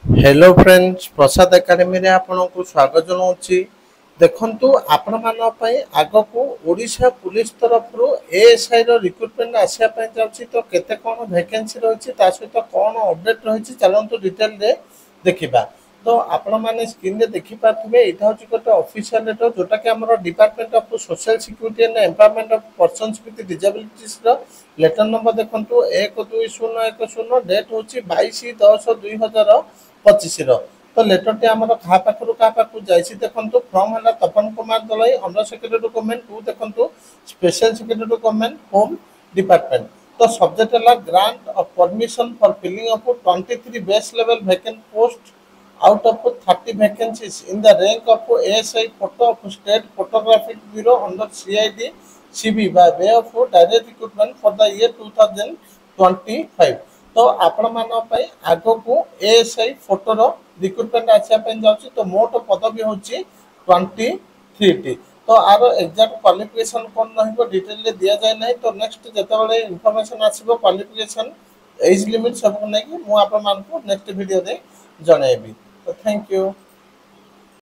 Hello friends प्रसाद academy रे आपनको स्वागत जनाऊँगी। देखंतु आपण मान पई आगो को ओडिशा पुलिस तरफ रो एएसआई रो रिक्रुटमेंट आसिया पई जाउची तो केते कोन वैकेंसी रहिछि ता सहित कोन अपडेट रहिछि चलंतु डिटेल रे देखिबा। तो आपण माने स्क्रीन रे देखि पाथबे एटा होछि गोटे ऑफिशियल लेटर जोटा कि हमर department of social security and empowerment of persons with disabilities रो लेटर नंबर देखंतु 12010 डेट होछि 22/10/2025 रो। तो लेटर टी हमर कहा पाखरु कहा पाखु जाइछि देखंतु फ्रॉम हला Tapan Kumar Dalai under secretary to government to देखंतु special secretary to government home department. तो सब्जेक्ट हला grant of permission for filling up 23 base level vacant post out of 30 vacancies in the rank of ASI photo of State Photographic Bureau under CID CB by way of direct recruitment for the year 2025। तो आपण मान पई आगो को ASI photo रो recruitment आछा pen जाउची। तो मोट पदवी होची 23 टी। तो आरो एग्जैक्ट क्वालिफिकेशन कोन रहबो डिटेल ले दिया जाय नै। तो नेक्स्ट जेते बेले इंफॉर्मेशन आसीबो क्वालिफिकेशन एज लिमिट सब नै कि मु आपण मान को नेक्स्ट वीडियो दे जणाइबी। So thank you.